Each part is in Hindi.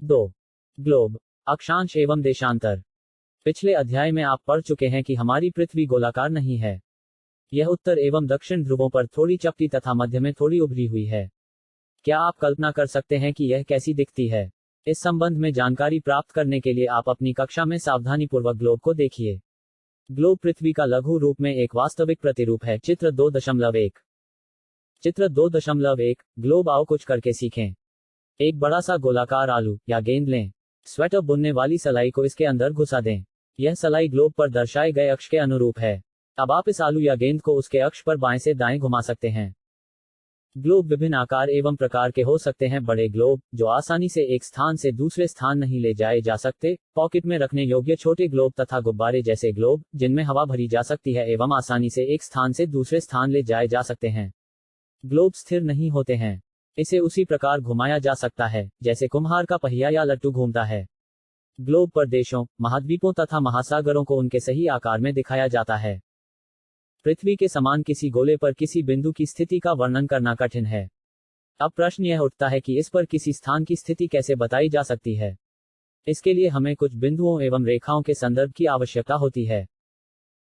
2. ग्लोब, अक्षांश एवं देशांतर। पिछले अध्याय में आप पढ़ चुके हैं कि हमारी पृथ्वी गोलाकार नहीं है। यह उत्तर एवं दक्षिण ध्रुवों पर थोड़ी चपटी तथा मध्य में थोड़ी उभरी हुई है। क्या आप कल्पना कर सकते हैं कि यह कैसी दिखती है? इस संबंध में जानकारी प्राप्त करने के लिए आप अपनी कक्षा में सावधानीपूर्वक ग्लोब को देखिए। ग्लोब पृथ्वी का लघु रूप में एक वास्तविक प्रतिरूप है। चित्र 2.1। चित्र 2.1 ग्लोब। आओ कुछ करके सीखें। एक बड़ा सा गोलाकार आलू या गेंद लें। स्वेटर बुनने वाली सलाई को इसके अंदर घुसा दें। यह सलाई ग्लोब पर दर्शाए गए अक्ष के अनुरूप है। अब आप इस आलू या गेंद को उसके अक्ष पर बाएं से दाएं घुमा सकते हैं। ग्लोब विभिन्न आकार एवं प्रकार के हो सकते हैं। बड़े ग्लोब, जो आसानी से एक स्थान से दूसरे स्थान नहीं ले जाए जा सकते, पॉकेट में रखने योग्य छोटे ग्लोब तथा गुब्बारे जैसे ग्लोब, जिनमें हवा भरी जा सकती है एवं आसानी से एक स्थान से दूसरे स्थान ले जाए जा सकते हैं। ग्लोब स्थिर नहीं होते हैं। इसे उसी प्रकार घुमाया जा सकता है जैसे कुम्हार का पहिया या लट्टू घूमता है। ग्लोब पर देशों, महाद्वीपों तथा महासागरों को उनके सही आकार में दिखाया जाता है। पृथ्वी के समान किसी गोले पर किसी बिंदु की स्थिति का वर्णन करना कठिन है। अब प्रश्न यह उठता है कि इस पर किसी स्थान की स्थिति कैसे बताई जा सकती है। इसके लिए हमें कुछ बिंदुओं एवं रेखाओं के संदर्भ की आवश्यकता होती है।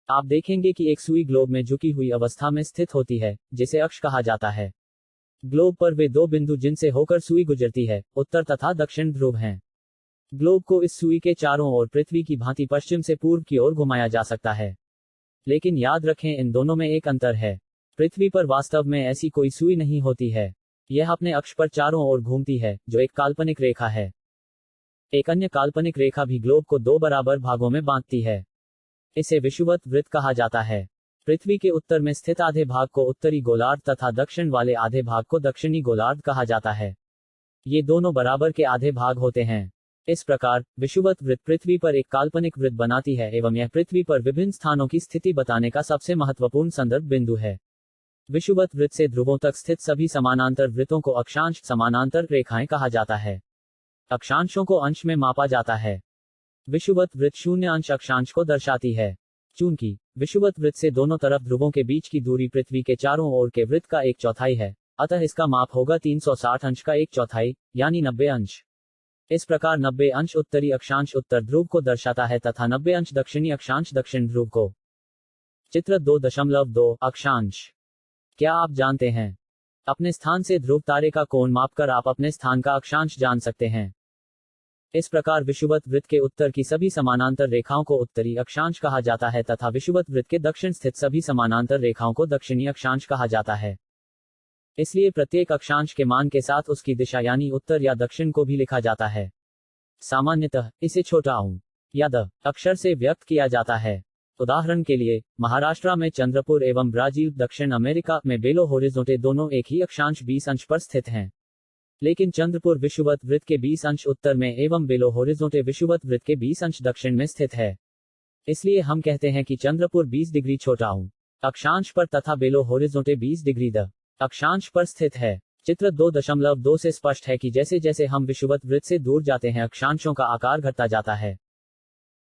आप देखेंगे कि एक सुई ग्लोब में झुकी हुई अवस्था में स्थित होती है, जिसे अक्ष कहा जाता है। ग्लोब पर वे दो बिंदु जिनसे होकर सुई गुजरती है, उत्तर तथा दक्षिण ध्रुव हैं। ग्लोब को इस सुई के चारों ओर पृथ्वी की भांति पश्चिम से पूर्व की ओर घुमाया जा सकता है। लेकिन याद रखें, इन दोनों में एक अंतर है। पृथ्वी पर वास्तव में ऐसी कोई सुई नहीं होती है। यह अपने अक्ष पर चारों ओर घूमती है, जो एक काल्पनिक रेखा है। एक अन्य काल्पनिक रेखा भी ग्लोब को दो बराबर भागों में बांटती है। इसे विषुवत वृत्त कहा जाता है। पृथ्वी के उत्तर में स्थित आधे भाग को उत्तरी गोलार्ध तथा दक्षिण वाले आधे भाग को दक्षिणी गोलार्ध कहा जाता है। ये दोनों बराबर के आधे भाग होते हैं। इस प्रकार विषुवत वृत्त पृथ्वी पर एक काल्पनिक वृत्त बनाती है एवं यह पृथ्वी पर विभिन्न स्थानों की स्थिति बताने का सबसे महत्वपूर्ण संदर्भ बिंदु है। विषुवत वृत्त से ध्रुवों तक स्थित सभी समानांतर वृत्तों को अक्षांश समानांतर रेखाएं कहा जाता है। अक्षांशों को अंश में मापा जाता है। विषुवत वृत्त 0 अंश अक्षांश को दर्शाती है। चूंकि विषुवत वृत्त से दोनों तरफ ध्रुवों के बीच की दूरी पृथ्वी के चारों ओर के वृत्त का 1/4 है, अतः इसका माप होगा 360 अंश का 1/4, यानी 90 अंश। इस प्रकार 90 अंश उत्तरी अक्षांश उत्तर ध्रुव को दर्शाता है तथा 90 अंश दक्षिणी अक्षांश दक्षिण ध्रुव को। चित्र 2.2 अक्षांश। क्या आप जानते हैं, अपने स्थान से ध्रुव तारे का कोण मापकर आप अपने स्थान का अक्षांश जान सकते हैं। इस प्रकार विषुवत वृत्त के उत्तर की सभी समानांतर रेखाओं को उत्तरी अक्षांश कहा जाता है तथा विषुवत वृत्त के दक्षिण स्थित सभी समानांतर रेखाओं को दक्षिणी अक्षांश कहा जाता है। इसलिए प्रत्येक अक्षांश के मान के साथ उसकी दिशा यानी उत्तर या दक्षिण को भी लिखा जाता है। सामान्यतः इसे छोटा ऊ या द अक्षर से व्यक्त किया जाता है। उदाहरण के लिए, महाराष्ट्र में चंद्रपुर एवं ब्राजील, दक्षिण अमेरिका में बेलो होरिज़ोंटे दोनों एक ही अक्षांश 20 अंश पर स्थित हैं। लेकिन चंद्रपुर विषुवत वृत्त के 20 अंश उत्तर में एवं बेलो होरिज़ोंटे विषुवत वृत्त के 20 अंश दक्षिण में स्थित है। इसलिए हम कहते हैं कि चंद्रपुर 20 डिग्री छोटा ऊ अक्षांश पर तथा बेलो होरिज़ोंटे 20 डिग्री द अक्षांश पर स्थित है। चित्र 2.2 से स्पष्ट है कि जैसे जैसे हम विषुवत वृत्त से दूर जाते हैं, अक्षांशों का आकार घटता जाता है।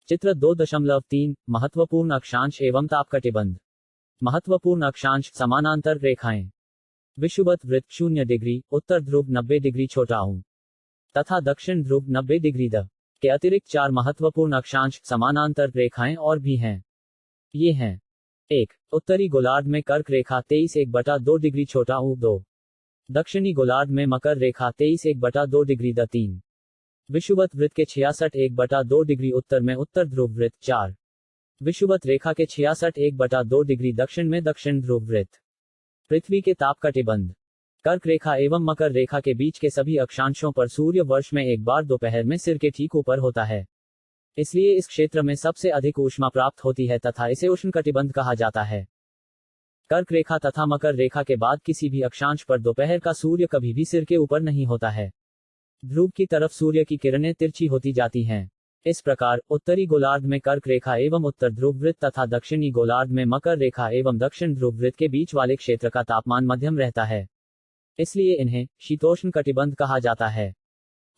चित्र 2.3 महत्वपूर्ण अक्षांश एवं तापकटिबंध। महत्वपूर्ण अक्षांश समानांतर रेखाएं। विषुवत वृत्त 0 डिग्री, उत्तर ध्रुव 90 डिग्री छोटा ऊ तथा दक्षिण ध्रुव 90 डिग्री द के अतिरिक्त 4 महत्वपूर्ण अक्षांश समानांतर रेखाएं और भी हैं। ये हैं: 1. उत्तरी गोलार्ध में कर्क रेखा 23.1/2 डिग्री छोटा ऊ 2. दक्षिणी गोलार्ध में मकर रेखा 23.1/2 डिग्री द 3. विषुवत वृत्त के 66.1/2 डिग्री उत्तर में उत्तर ध्रुव वृत्त 4. विषुवत रेखा के 66.1/2 डिग्री दक्षिण में दक्षिण ध्रुव वृत्त। पृथ्वी के तापकटिबंध। कर्क रेखा एवं मकर रेखा के बीच के सभी अक्षांशों पर सूर्य वर्ष में एक बार दोपहर में सिर के ठीक ऊपर होता है। इसलिए इस क्षेत्र में सबसे अधिक ऊष्मा प्राप्त होती है तथा इसे उष्णकटिबंध कहा जाता है। कर्क रेखा तथा मकर रेखा के बाद किसी भी अक्षांश पर दोपहर का सूर्य कभी भी सिर के ऊपर नहीं होता है। ध्रुव की तरफ सूर्य की किरणें तिरछी होती जाती हैं। इस प्रकार उत्तरी गोलार्ध में कर्क रेखा एवं उत्तर ध्रुव वृत्त तथा दक्षिणी गोलार्ध में मकर रेखा एवं दक्षिण ध्रुव वृत्त के बीच वाले क्षेत्र का तापमान मध्यम रहता है। इसलिए इन्हें शीतोष्ण कटिबंध कहा जाता है।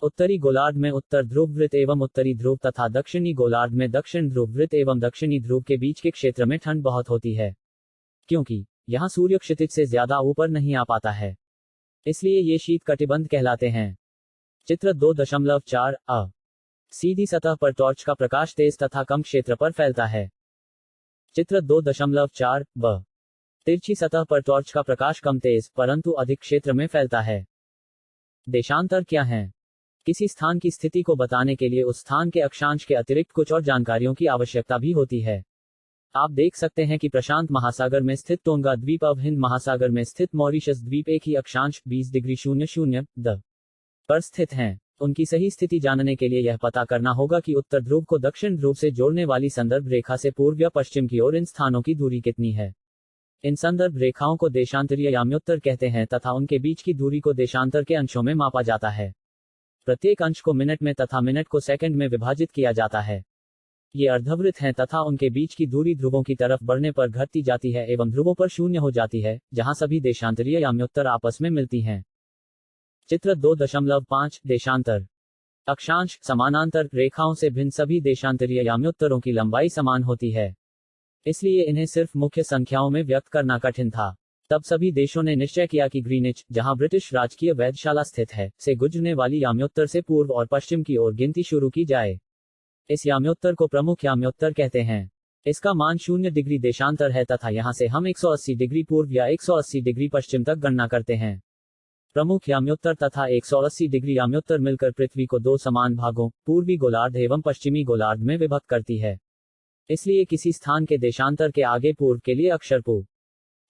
उत्तरी गोलार्ध में उत्तर ध्रुव वृत्त एवं उत्तरी ध्रुव तथा दक्षिणी गोलार्ध में दक्षिण ध्रुव वृत्त एवं दक्षिणी ध्रुव के बीच के क्षेत्र में ठंड बहुत होती है, क्योंकि यहां सूर्य क्षितिज से ज्यादा ऊपर नहीं आ पाता है। इसलिए ये शीत कटिबंध कहलाते हैं। चित्र 2.4 अ सीधी सतह पर टॉर्च का प्रकाश तेज तथा कम क्षेत्र पर फैलता है। चित्र 2.4 ब तिरछी सतह पर टॉर्च का प्रकाश कम तेज परंतु अधिक क्षेत्र में फैलता है। देशांतर क्या है? किसी स्थान की स्थिति को बताने के लिए उस स्थान के अक्षांश के अतिरिक्त कुछ और जानकारियों की आवश्यकता भी होती है। आप देख सकते हैं कि प्रशांत महासागर में स्थित टोंगा द्वीप अब हिंद महासागर में स्थित मॉरिशस द्वीप एक ही अक्षांश 20 डिग्री 00 द पर स्थित हैं। उनकी सही स्थिति जानने के लिए यह पता करना होगा कि उत्तर ध्रुव को दक्षिण ध्रुव से जोड़ने वाली संदर्भ रेखा से पूर्व या पश्चिम की ओर इन स्थानों की दूरी कितनी है। इन संदर्भ रेखाओं को देशांतरीय याम्योत्तर कहते हैं तथा उनके बीच की दूरी को देशांतर के अंशों में मापा जाता है। प्रत्येक अंश को मिनट में तथा मिनट को सेकंड में विभाजित किया जाता है। ये अर्धवृत्त हैं तथा उनके बीच की दूरी ध्रुवों की तरफ बढ़ने पर घटती जाती है एवं ध्रुवों पर शून्य हो जाती है, जहां सभी देशांतरीय याम्योत्तर आपस में मिलती हैं। चित्र 2.5 देशांतर अक्षांश समानांतर रेखाओं से भिन्न सभी देशांतरीय याम्योत्तरों की लंबाई समान होती है, इसलिए इन्हें सिर्फ मुख्य संख्याओं में व्यक्त करना कठिन था। तब सभी देशों ने निश्चय किया कि ग्रीनिच, जहां ब्रिटिश राजकीय वेधशाला स्थित है, से गुजरने वाली याम्योत्तर से पूर्व और पश्चिम की ओर गिनती शुरू की जाए। इस याम्योत्तर को प्रमुख याम्योत्तर कहते हैं। इसका मान 0 डिग्री देशांतर है तथा यहां से हम 180 डिग्री पूर्व या 180 डिग्री पश्चिम तक गणना करते हैं। प्रमुख याम्योत्तर तथा 180 डिग्री याम्योत्तर मिलकर पृथ्वी को दो समान भागों, पूर्वी गोलार्ध एवं पश्चिमी गोलार्ध में विभक्त करती है। इसलिए किसी स्थान के देशांतर के आगे पूर्व के लिए अक्षर पू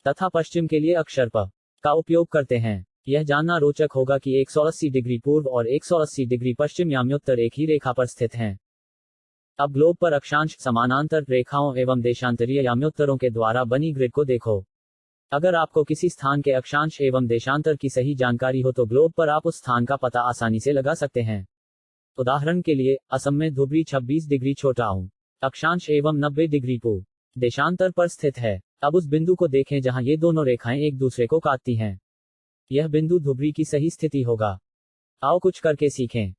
तथा पश्चिम के लिए अक्षर प का उपयोग करते हैं। यह जानना रोचक होगा कि 180 डिग्री पूर्व और 180 डिग्री पश्चिम याम्योत्तर एक ही रेखा पर स्थित हैं। अब ग्लोब पर अक्षांश, समानांतर रेखाओं एवं देशांतरीय याम्योत्तरों के द्वारा बनी ग्रिड को देखो। अगर आपको किसी स्थान के अक्षांश एवं देशांतर की सही जानकारी हो तो ग्लोब पर आप उस स्थान का पता आसानी से लगा सकते हैं। उदाहरण के लिए, असम में धुबरी 26 डिग्री छोटाऊ अक्षांश एवं 90 डिग्री पू देशांतर पर स्थित है। अब उस बिंदु को देखें जहां ये दोनों रेखाएं एक दूसरे को काटती हैं। यह बिंदु धुबरी की सही स्थिति होगा। आओ कुछ करके सीखें।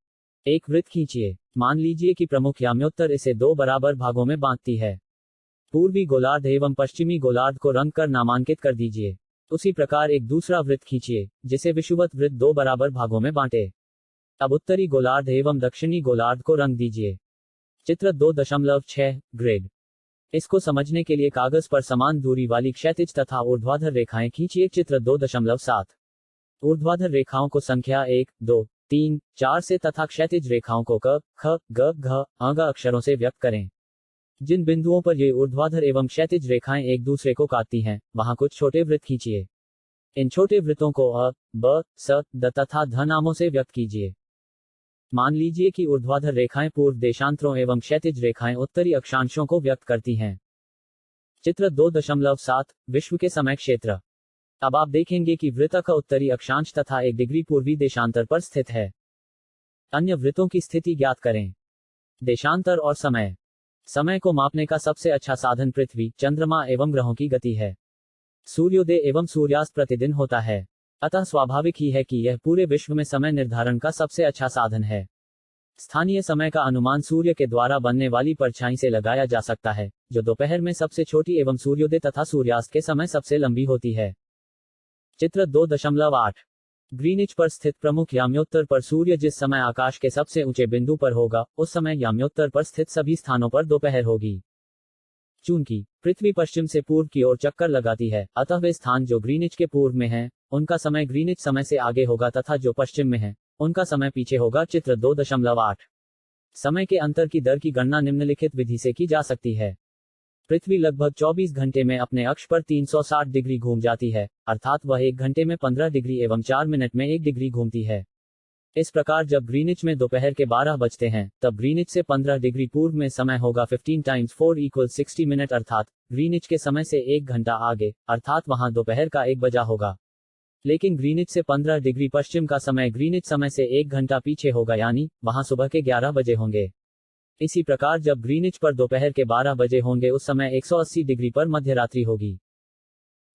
एक वृत्त खींचिए। मान लीजिए कि प्रमुख याम्योत्तर इसे दो बराबर भागों में बांटती है। पूर्वी गोलार्ध एवं पश्चिमी गोलार्ध को रंग कर नामांकित कर दीजिए। उसी प्रकार एक दूसरा वृत्त खींचिए, जिसे विषुवत वृत्त दो बराबर भागों में बांटे। अब उत्तरी गोलार्ध एवं दक्षिणी गोलार्ध को रंग दीजिए। चित्र 2.6 ग्रिड। इसको समझने के लिए कागज पर समान दूरी वाली क्षैतिज तथा ऊर्ध्वाधर रेखाएं खींचिए। चित्र 2.7 ऊर्ध्वाधर रेखाओं को संख्या 1, 2, 3, 4 से तथा क्षैतिज रेखाओं को क, ख, ग, घ, अ अक्षरों से व्यक्त करें। जिन बिंदुओं पर ये ऊर्ध्वाधर एवं क्षैतिज रेखाएं एक दूसरे को काटती हैं, वहां कुछ छोटे वृत्त खींचिए। इन छोटे वृत्तों को अ, ब, स, द तथा ध नामों से व्यक्त कीजिए। मान लीजिए कि ऊर्ध्वाधर रेखाएं पूर्व देशांतरों एवं क्षैतिज रेखाएं उत्तरी अक्षांशों को व्यक्त करती हैं। चित्र 2.7 विश्व के समय क्षेत्र। अब आप देखेंगे कि वृत्त का उत्तरी अक्षांश तथा 1 डिग्री पूर्वी देशांतर पर स्थित है। अन्य वृत्तों की स्थिति ज्ञात करें। देशांतर और समय। समय को मापने का सबसे अच्छा साधन पृथ्वी, चंद्रमा एवं ग्रहों की गति है। सूर्योदय एवं सूर्यास्त प्रतिदिन होता है, अतः स्वाभाविक ही है कि यह पूरे विश्व में समय निर्धारण का सबसे अच्छा साधन है। स्थानीय समय का अनुमान सूर्य के द्वारा बनने वाली परछाई से लगाया जा सकता है, जो दोपहर में सबसे छोटी एवं सूर्योदय तथा सूर्यास्त के समय सबसे लंबी होती है। चित्र 2.8 ग्रीनिच पर स्थित प्रमुख याम्योत्तर पर सूर्य जिस समय आकाश के सबसे ऊंचे बिंदु पर होगा, उस समय याम्योत्तर पर स्थित सभी स्थानों पर दोपहर होगी। चूंकि पृथ्वी पश्चिम से पूर्व की ओर चक्कर लगाती है, अतः वे स्थान जो ग्रीनिच के पूर्व में हैं, उनका समय ग्रीनिच समय से आगे होगा तथा जो पश्चिम में है, उनका समय पीछे होगा। चित्र 2.8 समय के अंतर की दर की गणना निम्नलिखित विधि से की जा सकती है। पृथ्वी लगभग 24 घंटे में अपने अक्ष पर 360 डिग्री घूम जाती है, अर्थात वह 1 घंटे में 15 डिग्री एवं 4 मिनट में 1 डिग्री घूमती है। इस प्रकार जब ग्रीनिच में दोपहर के 12 बजते हैं, तब ग्रीनिच से 15 डिग्री पूर्व में समय होगा 15 टाइम्स 4 = 60 मिनट, अर्थात ग्रीनिच के समय से 1 घंटा आगे, अर्थात वहां दोपहर का 1 बजा होगा। लेकिन ग्रीनिच से 15 डिग्री पश्चिम का समय ग्रीनिच समय से 1 घंटा पीछे होगा, यानी वहां सुबह के 11 बजे होंगे। इसी प्रकार जब ग्रीनिच पर दोपहर के 12 बजे होंगे, उस समय 180 डिग्री पर मध्यरात्रि होगी।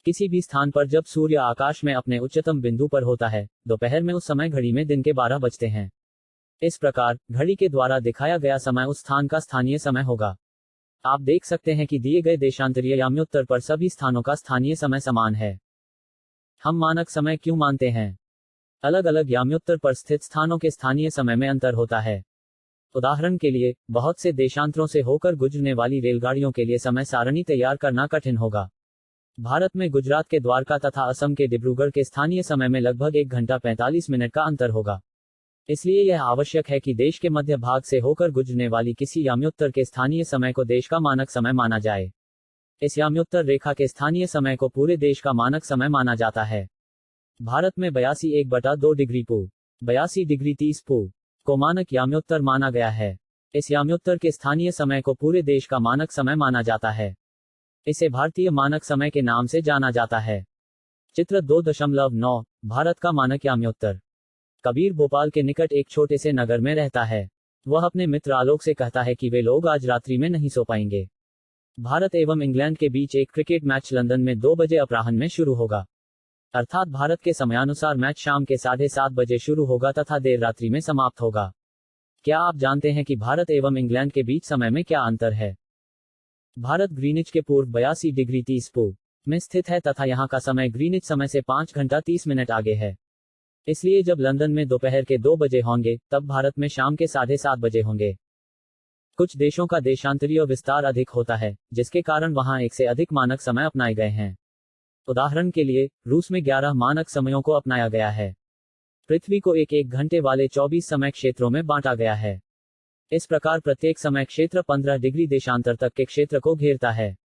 किसी भी स्थान पर जब सूर्य आकाश में अपने उच्चतम बिंदु पर होता है, दोपहर में उस समय घड़ी में दिन के 12 बजते हैं। इस प्रकार घड़ी के द्वारा दिखाया गया समय उस स्थान का स्थानीय समय होगा। आप देख सकते हैं कि दिए गए देशांतरीय याम्योत्तर पर सभी स्थानों का स्थानीय समय समान है। हम मानक समय क्यों मानते हैं? अलग अलग याम्योत्तर पर स्थित स्थानों के स्थानीय समय में अंतर होता है। उदाहरण के लिए, बहुत से देशांतरों से होकर गुजरने वाली रेलगाड़ियों के लिए समय सारणी तैयार करना कठिन होगा। भारत में गुजरात के द्वारका तथा असम के डिब्रूगढ़ के स्थानीय समय में लगभग 1 घंटा 45 मिनट का अंतर होगा। इसलिए यह आवश्यक है कि देश के मध्य भाग से होकर गुजरने वाली किसी याम्योत्तर के स्थानीय समय को देश का मानक समय माना जाए। इस याम्योत्तर रेखा के स्थानीय समय को पूरे देश का मानक समय माना जाता है। भारत में 82 डिग्री पू 82 डिग्री 30 पू को मानक याम्योत्तर माना गया है। इस याम्योत्तर के स्थानीय समय को पूरे देश का मानक समय माना जाता है। इसे भारतीय मानक समय के नाम से जाना जाता है। चित्र 2.9 भारत का मानक याम्योत्तर। कबीर भोपाल के निकट एक छोटे से नगर में रहता है। वह अपने मित्र आलोक से कहता है कि वे लोग आज रात्रि में नहीं सो पाएंगे। भारत एवं इंग्लैंड के बीच एक क्रिकेट मैच लंदन में 2 बजे अपराह्न में शुरू होगा। अर्थात भारत के समयानुसार मैच शाम के 7:30 बजे शुरू होगा तथा देर रात्रि में समाप्त होगा। क्या आप जानते हैं कि भारत एवं इंग्लैंड के बीच समय में क्या अंतर है? भारत ग्रीनिच के पूर्व 82 डिग्री 30 पू में स्थित है तथा यहाँ का समय ग्रीनिच समय से 5 घंटा 30 मिनट आगे है। इसलिए जब लंदन में दोपहर के 2 बजे होंगे, तब भारत में शाम के 7:30 बजे होंगे। कुछ देशों का देशांतरीय विस्तार अधिक होता है, जिसके कारण वहां एक से अधिक मानक समय अपनाए गए हैं। उदाहरण के लिए, रूस में 11 मानक समयों को अपनाया गया है। पृथ्वी को एक घंटे वाले 24 समय क्षेत्रों में बांटा गया है। इस प्रकार प्रत्येक समय क्षेत्र 15 डिग्री देशांतर तक के क्षेत्र को घेरता है।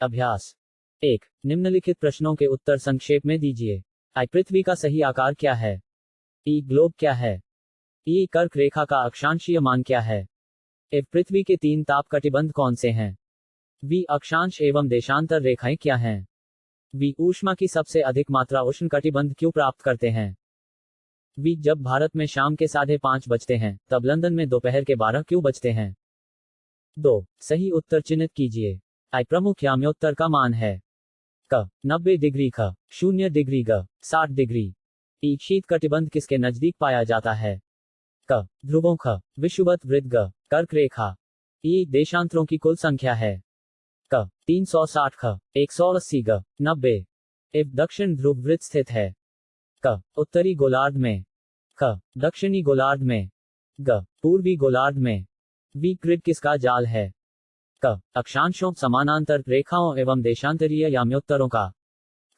अभ्यास 1. निम्नलिखित प्रश्नों के उत्तर संक्षेप में दीजिए। पृथ्वी का सही आकार क्या है? ग्लोब क्या है? कर्क रेखा का अक्षांशीय मान क्या है? पृथ्वी के 3 ताप कटिबंध कौन से हैं? अक्षांश एवं देशांतर रेखाएं क्या हैं? ऊष्मा की सबसे अधिक मात्रा उष्ण कटिबंध क्यों प्राप्त करते हैं? जब भारत में शाम के 5:30 बजते हैं, तब लंदन में दोपहर के 12 क्यों बजते हैं? 2. सही उत्तर चिन्हित कीजिए। प्रमुख याम्योत्तर का मान है क 90 डिग्री ख 0 डिग्री ग 60 डिग्री। शीत कटिबंध किसके नजदीक पाया जाता है? क ध्रुवों ख विषुवत वृत्त ग कर्क रेखा। देशांतरों की कुल संख्या है क 360 ख 180 ग 90। दक्षिण ध्रुव वृत्त स्थित है क उत्तरी गोलार्ध में, ख दक्षिणी गोलार्ध में, ग पूर्वी गोलार्ध में। ग्रिड किसका जाल है? क अक्षांशों, समानांतर रेखाओं एवं देशांतरीय याम्योत्तरों का।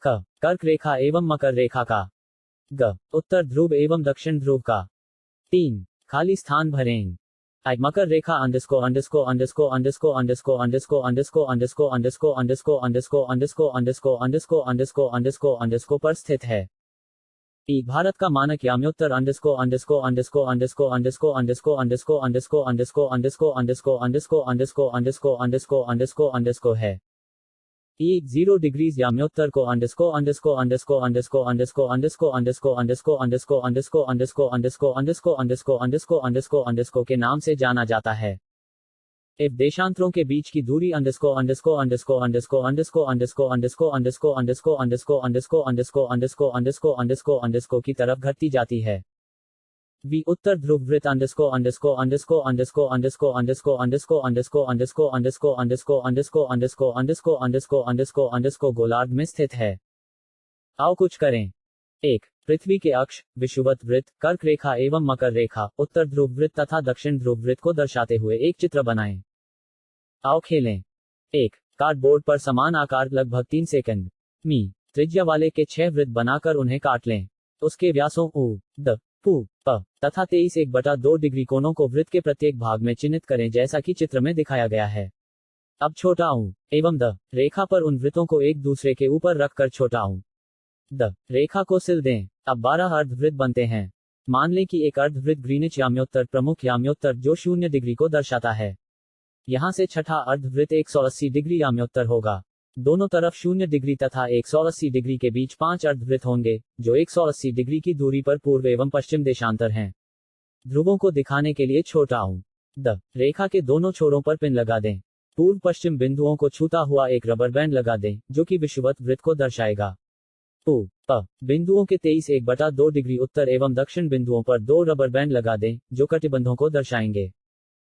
ख कर्क रेखा एवं मकर रेखा का। ग उत्तर ध्रुव एवं दक्षिण ध्रुव का। 3. खाली स्थान भरें। मकर रेखा अंडस्को अंडस्को अंडस्को अंडस्को अंडस्को अंडस्को अंडस्को अंडस्को अंडस्को अंडस्को अंडस्को अंडस्को अंडस्को अंडस्को अंडस्को अंडस्को अंडस्को पर स्थित है। भारत का मानक याम्योत्तर अंडस्को अंडस्को अंडस्को अंडस्को अंडस्को अंडस्को अंडस्को अंडस्को अंडस्को अंडस्को अंडस्को अंडस्को अंडस्को अंडस्को अंडस्को अंडस्को अंडस्को है। 0 डिग्रीज याम्योत्तर को अंडस्को अंडस्को अंडस्को अंडस्को अंडस्को अंडस्को अंडस्को अंडस्को अंडस्को अंडस्को अंडस्को अंडस्को अंडस्को अंडस्को अंडस्को अंडस्को अंडस्को के नाम से जाना जाता है। देशांतरों के बीच की दूरी अंडस्को अंडस्को अंडस्को अंडस्को अंडस्को अंडस्को अंडस्को अंडस्को अंडस्को अंडस्को अंडस्को अंडस्को अंडस्को अंडस्को अंडस्को अंडस्को की तरफ घटती जाती है। उत्तर ध्रुव वृत्त अंडस्को अंडस्को अंडस्को अंडस्को अंडस्को अंडस्को अंडस्को अंडस्को अंडस्को अंडस्को अंडस्को अंडस्को अंडस्को अंडस्को अंडस्को अंडस्को अंडस्को गोलार्ध में स्थित है। आओ कुछ करें। 1. पृथ्वी के अक्ष, विषुवत वृत्त, कर्क रेखा एवं मकर रेखा, उत्तर ध्रुव वृत्त तथा दक्षिण ध्रुव वृत्त को दर्शाते हुए एक चित्र बनाएं। आओ खेलें। 1. कार्डबोर्ड पर समान आकार लगभग 3 सेकंड मी त्रिज्या वाले के 6 वृत्त बनाकर उन्हें काट लें। उसके व्यासों उ, द, पु, प तथा 23 डिग्री कोणों को वृत्त के प्रत्येक भाग में चिन्हित करें जैसा कि चित्र में दिखाया गया है। अब छोटा उ एवं द रेखा पर उन वृत्तों को एक दूसरे के ऊपर रखकर छोटा उ, द रेखा को सिल दें। अब 12 अर्धवृत्त बनते हैं। मान लें कि एक अर्धवृत्त ग्रीनिच याम्योत्तर प्रमुख याम्योत्तर जो 0 डिग्री को दर्शाता है। यहां से छठा अर्धवृत्त 180 डिग्री याम्योत्तर होगा। दोनों तरफ 0 डिग्री तथा 180 डिग्री के बीच 5 अर्धवृत्त होंगे, जो 180 डिग्री की दूरी पर पूर्व एवं पश्चिम देशांतर हैं। ध्रुवों को दिखाने के लिए छोटा उ, द रेखा के दोनों छोरों पर पिन लगा दें। पूर्व पश्चिम बिंदुओं को छूता हुआ एक रबर बैंड लगा दें, जो कि विषुवत वृत्त को दर्शाएगा। पु, प बिंदुओं के 23 डिग्री उत्तर एवं दक्षिण बिंदुओं पर 2 रबर बैंड लगा दें, जो कटिबंधों को दर्शाएंगे।